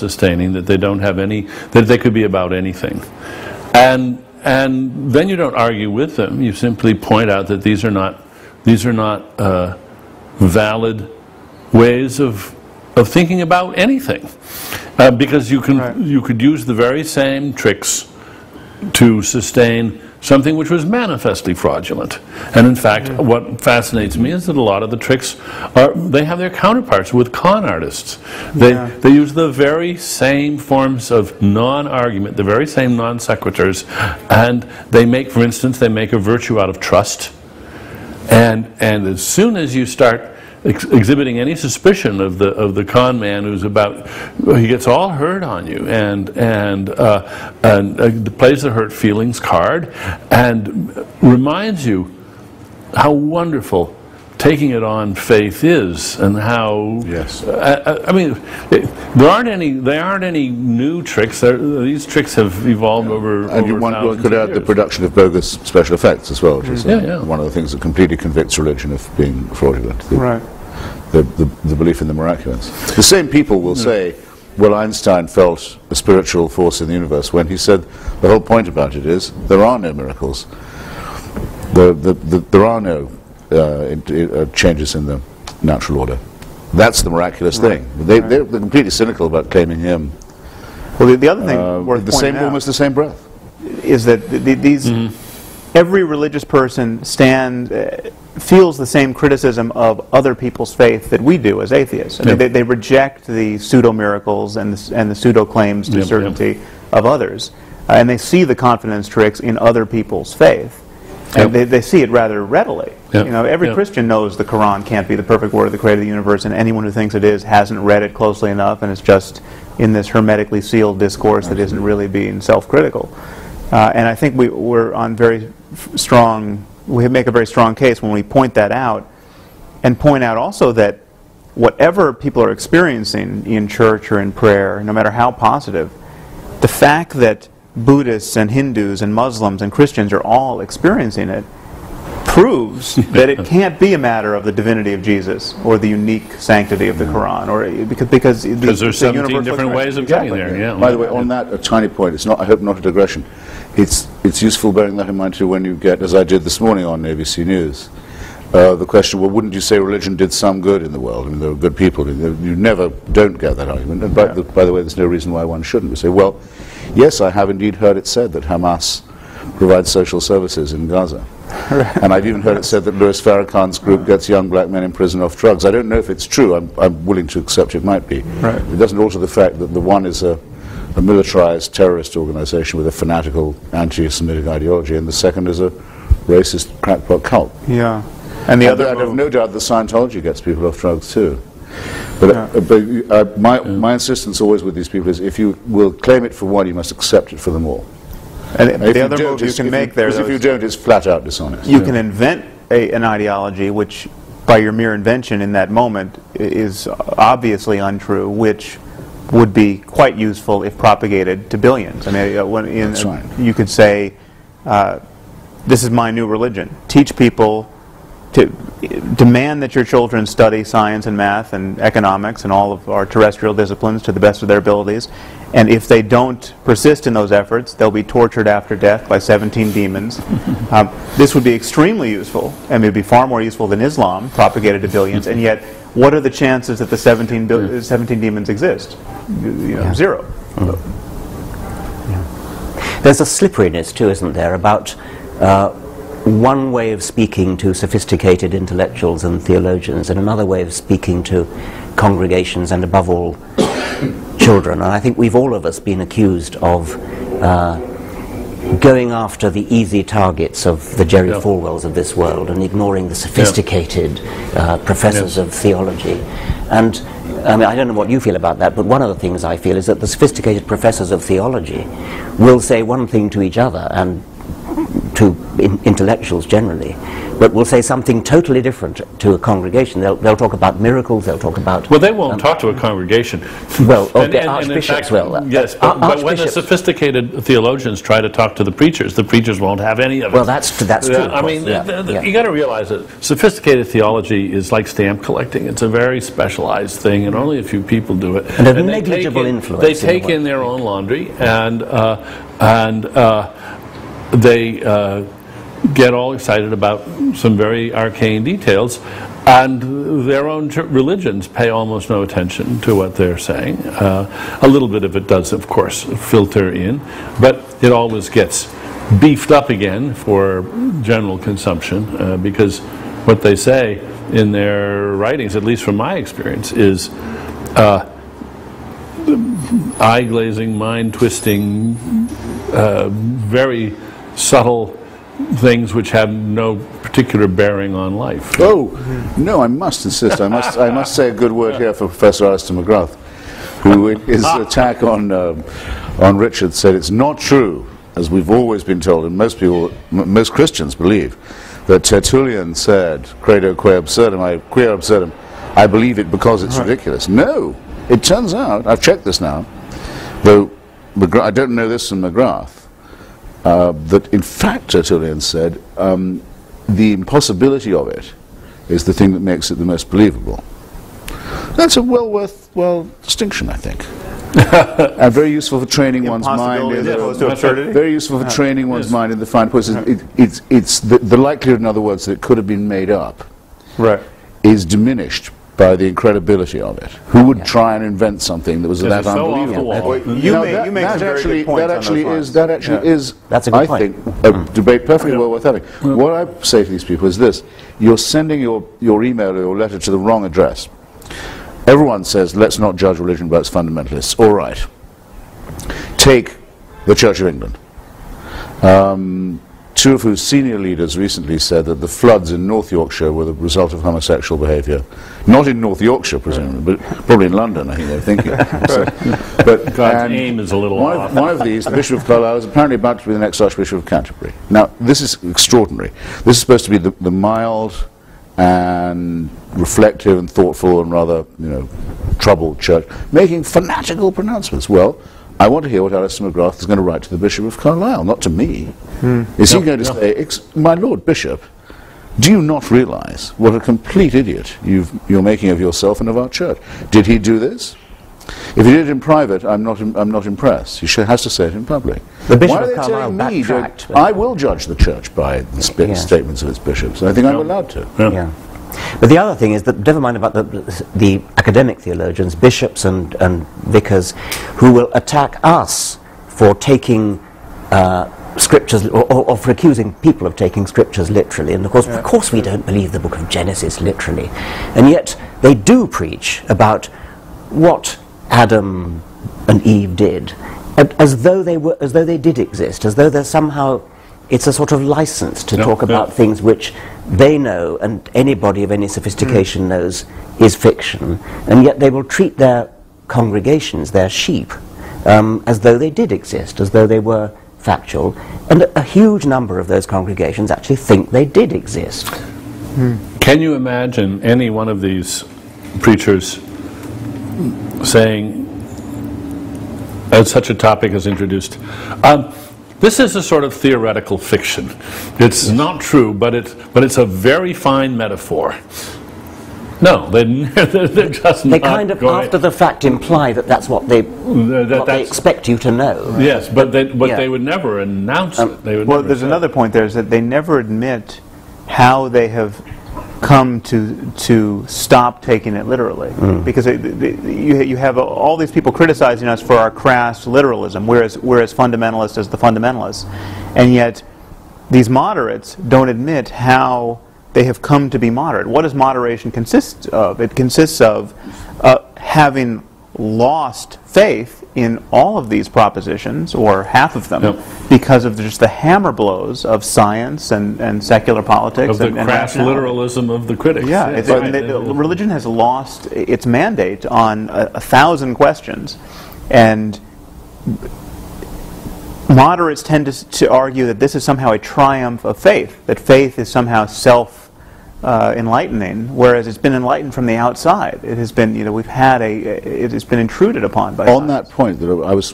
sustaining, that they don't have any, that they could be about anything. And then you don't argue with them. You simply point out that these are not valid ways of thinking about anything, because you could use the very same tricks to sustain something which was manifestly fraudulent. And in fact, what fascinates me is that a lot of the tricks they have their counterparts with con artists. They use the very same forms of non-argument, the very same non sequiturs, and they make, for instance, they make a virtue out of trust. And as soon as you start exhibiting any suspicion of the con man who's about, he gets all hurt on you and plays the hurt feelings card and reminds you how wonderful taking it on faith is, and how I mean, there aren't any new tricks. These tricks have evolved over. And one could add the production of bogus special effects as well, which is one of the things that completely convicts religion of being fraudulent. The belief in the miraculous. The same people will say, well, Einstein felt a spiritual force in the universe, when he said the whole point about it is there are no miracles. There are no changes in the natural order. That's the miraculous thing. They're completely cynical about claiming him. Well, the other thing worth pointing out, almost the same breath, is that these every religious person feels the same criticism of other people's faith that we do as atheists. I mean, they reject the pseudo-miracles and the pseudo-claims to certainty of others, and they see the confidence tricks in other people's faith. And they see it rather readily. You know, every Christian knows the Quran can't be the perfect word of the creator of the universe, and anyone who thinks it is hasn't read it closely enough, and it's just in this hermetically sealed discourse that isn't really being self-critical. And I think we're on very strong. We make a very strong case when we point that out, and point out also that whatever people are experiencing in church or in prayer, no matter how positive, the fact that Buddhists and Hindus and Muslims and Christians are all experiencing it proves that it can't be a matter of the divinity of Jesus or the unique sanctity of the Quran, or because there's 17 different ways of getting there. By the way, on that, a tiny point. It's not. I hope not a digression. It's useful bearing that in mind too when you get, as I did this morning on ABC News, the question, well, wouldn't you say religion did some good in the world? I mean, there were good people. You never don't get that argument. And by the way, there's no reason why one shouldn't. We say, well, yes, I have indeed heard it said that Hamas provides social services in Gaza. And I've even heard it said that Louis Farrakhan's group gets young black men in prison off drugs. I don't know if it's true. I'm willing to accept it might be. It doesn't alter the fact that the one is a militarized terrorist organization with a fanatical anti-Semitic ideology, and the second is a racist crackpot cult. And the other, I have no doubt that Scientology gets people off drugs too. But my insistence always with these people is, if you will claim it for one, you must accept it for them all. And the other move you can make there, because if you don't, it's flat out dishonest. You can invent an ideology which, by your mere invention in that moment, is obviously untrue, which would be quite useful if propagated to billions. I mean, you could say, this is my new religion. Teach people to demand that your children study science and math and economics and all of our terrestrial disciplines to the best of their abilities. And if they don't persist in those efforts, they'll be tortured after death by 17 demons. This would be extremely useful, and it would be far more useful than Islam, propagated to billions. And yet, what are the chances that the 17 demons exist? Zero. There's a slipperiness too, isn't there, about one way of speaking to sophisticated intellectuals and theologians, and another way of speaking to congregations, and above all children. And I think we've all of us been accused of going after the easy targets of the Jerry Falwells of this world and ignoring the sophisticated professors of theology. And I mean, I don't know what you feel about that, but one of the things I feel is that the sophisticated professors of theology will say one thing to each other and to intellectuals generally, but will say something totally different to a congregation. They'll talk about miracles, they'll talk about... Well, they won't talk to a congregation. Well, and archbishops will. Yes, but when the sophisticated theologians try to talk to the preachers won't have any of it. Well, that's true. I mean, you got to realize that sophisticated theology is like stamp collecting. It's a very specialized thing, and only a few people do it. And a negligible influence. They take in their own laundry, and they get all excited about some very arcane details, and their own religions pay almost no attention to what they're saying. A little bit of it does, of course, filter in, but it always gets beefed up again for general consumption, because what they say in their writings, at least from my experience, is eye-glazing, mind-twisting, very subtle things which have no particular bearing on life. Oh, no, I must insist. I must say a good word here for Professor Alistair McGrath, who in his attack on Richard said it's not true, as we've always been told, and most Christians believe, that Tertullian said, credo quae absurdum, queer absurdum, I believe it because it's ridiculous. No, it turns out, I've checked this now, though I don't know this from McGrath, that in fact Tertullian said the impossibility of it is the thing that makes it the most believable. That's a well-worthwhile distinction, I think. And very useful for training one's mind. Very useful for training one's mind in the fine points. It's the likelihood, in other words, that it could have been made up, is diminished by the incredibility of it. Who would try and invent something that was that unbelievable? That actually is, I think, a debate perfectly well worth having. What I say to these people is this: you're sending your email or your letter to the wrong address. Everyone says, let's not judge religion by its fundamentalists. All right. Take the Church of England. Two of whose senior leaders recently said that the floods in North Yorkshire were the result of homosexual behaviour. Not in North Yorkshire, presumably, but probably in London, I think they're thinking. But God's aim is a little off. One of these, the Bishop of Carlisle, is apparently about to be the next Archbishop of Canterbury. Now, this is extraordinary. This is supposed to be the mild and reflective and thoughtful and rather, troubled church, making fanatical pronouncements. Well, I want to hear what Alistair McGrath is going to write to the Bishop of Carlisle, not to me. Is he going to say, my Lord Bishop, do you not realize what a complete idiot you're making of yourself and of our church? Did he do this? If he did it in private, I'm not impressed. He has to say it in public. The Bishop of Carlisle backtracked. I will judge the church by the statements of its bishops. I think I'm allowed to. Yeah. But the other thing is that, never mind about the academic theologians, bishops and vicars, who will attack us for taking scriptures, or for accusing people of taking scriptures literally. And of course we don't believe the book of Genesis literally. And yet they do preach about what Adam and Eve did, as though they did exist, as though they're somehow... It's a sort of license to talk about things which they know and anybody of any sophistication knows is fiction, and yet they will treat their congregations, their sheep, as though they did exist, as though they were factual, and a huge number of those congregations actually think they did exist. Can you imagine any one of these preachers saying, as such a topic is introduced, this is a sort of theoretical fiction. It's not true, but it's a very fine metaphor. No, they're just They kind of, after the fact, imply that that's what they expect you to know. Yes, but they would never announce it. Well, there's another point there, is that they never admit how they have come to stop taking it literally, because you have all these people criticizing us for our crass literalism. We're as fundamentalist as the fundamentalists, and yet these moderates don't admit how they have come to be moderate. What does moderation consist of? It consists of having lost faith in all of these propositions, or half of them, because of just the hammer blows of science and secular politics. Of the crass literalism of the critics. Yeah, religion has lost its mandate on 1,000 questions, and moderates tend to argue that this is somehow a triumph of faith, that faith is somehow self-enlightening, whereas it's been enlightened from the outside. It has been, we've had it has been intruded upon by On science. that point, that I was